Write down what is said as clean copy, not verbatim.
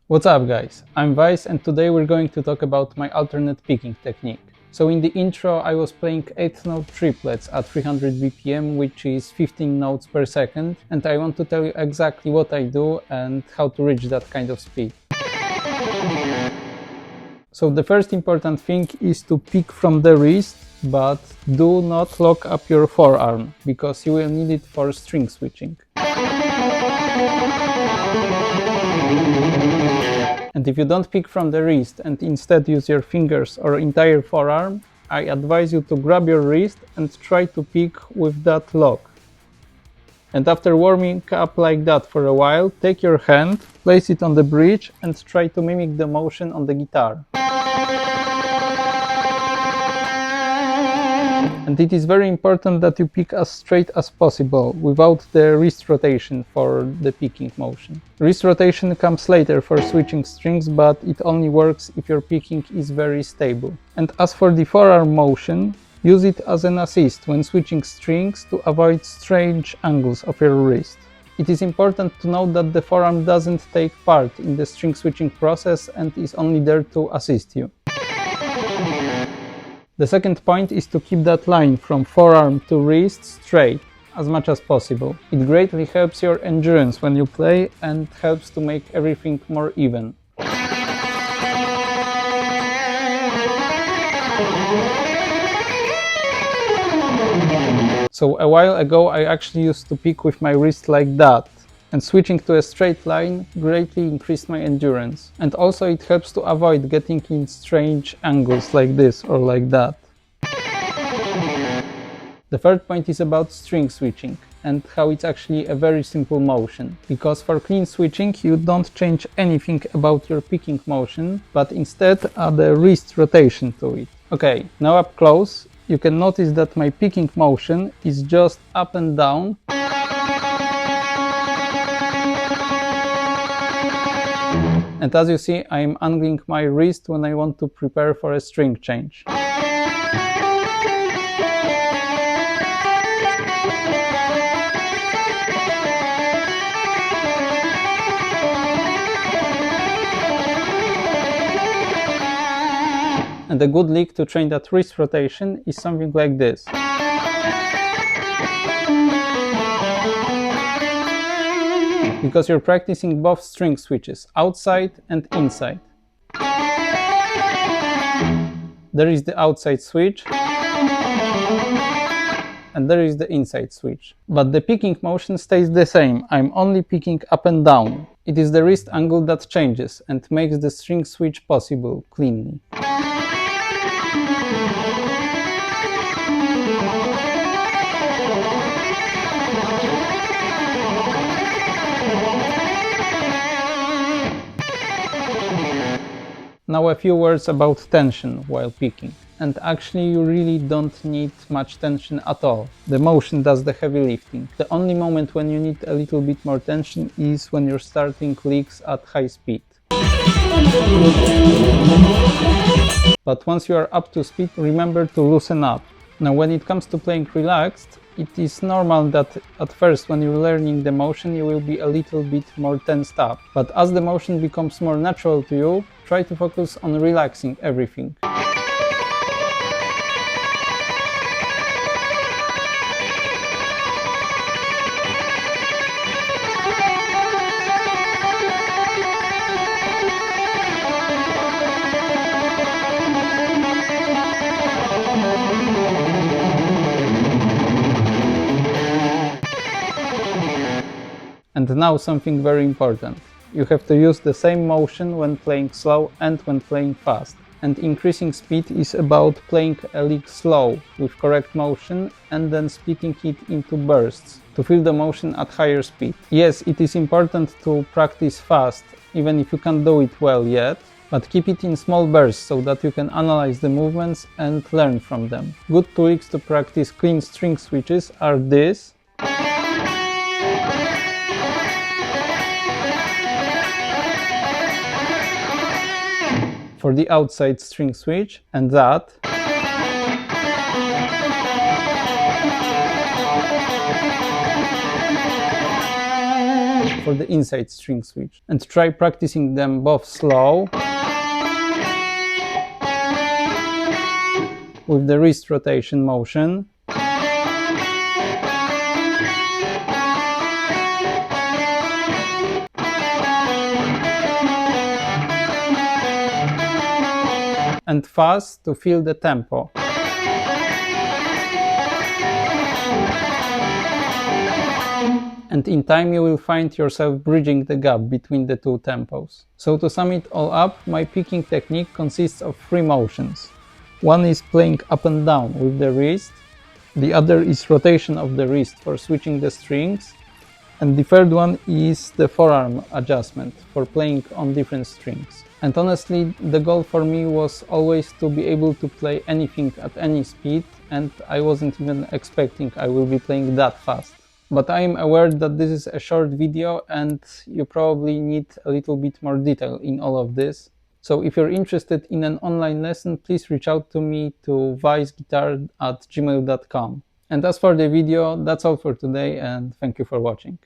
What's up guys, I'm Weiss and today we're going to talk about my alternate picking technique. So in the intro I was playing 8th note triplets at 300 BPM, which is 15 notes per second, and I want to tell you exactly what I do and how to reach that kind of speed. So the first important thing is to pick from the wrist, but do not lock up your forearm, because you will need it for string switching. And if you don't pick from the wrist and instead use your fingers or entire forearm, I advise you to grab your wrist and try to pick with that lock. And after warming up like that for a while, take your hand, place it on the bridge and try to mimic the motion on the guitar. And it is very important that you pick as straight as possible, without the wrist rotation for the picking motion. Wrist rotation comes later for switching strings, but it only works if your picking is very stable. And as for the forearm motion, use it as an assist when switching strings to avoid strange angles of your wrist. It is important to note that the forearm doesn't take part in the string switching process and is only there to assist you. The second point is to keep that line from forearm to wrist straight as much as possible. It greatly helps your endurance when you play and helps to make everything more even. So a while ago I actually used to pick with my wrist like that, and switching to a straight line greatly increased my endurance. And also it helps to avoid getting in strange angles like this or like that. The third point is about string switching and how it's actually a very simple motion. Because for clean switching you don't change anything about your picking motion, but instead add a wrist rotation to it. Okay, now up close, you can notice that my picking motion is just up and down. And as you see, I am angling my wrist when I want to prepare for a string change. And a good lick to train that wrist rotation is something like this. Because you're practicing both string switches, outside and inside. There is the outside switch and there is the inside switch. But the picking motion stays the same, I'm only picking up and down. It is the wrist angle that changes and makes the string switch possible cleanly. Now a few words about tension while picking. And actually you really don't need much tension at all. The motion does the heavy lifting. The only moment when you need a little bit more tension is when you're starting licks at high speed. But once you are up to speed, remember to loosen up. Now when it comes to playing relaxed, it is normal that at first when you're learning the motion you will be a little bit more tensed up. But as the motion becomes more natural to you, try to focus on relaxing everything. And now something very important. You have to use the same motion when playing slow and when playing fast. And increasing speed is about playing a lick slow with correct motion and then splitting it into bursts to feel the motion at higher speed. Yes, it is important to practice fast, even if you can't do it well yet, but keep it in small bursts so that you can analyze the movements and learn from them. Good tricks to practice clean string switches are this. For the outside string switch, and that. for the inside string switch. And try practicing them both slow with the wrist rotation motion, and fast to feel the tempo. And in time you will find yourself bridging the gap between the two tempos. So to sum it all up, my picking technique consists of 3 motions. One is playing up and down with the wrist, the other is rotation of the wrist for switching the strings, and the third one is the forearm adjustment for playing on different strings. And honestly, the goal for me was always to be able to play anything at any speed, and I wasn't even expecting I will be playing that fast. But I am aware that this is a short video and you probably need a little bit more detail in all of this. So if you're interested in an online lesson, please reach out to me to vveissguitar@gmail.com. And as for the video, that's all for today, and thank you for watching.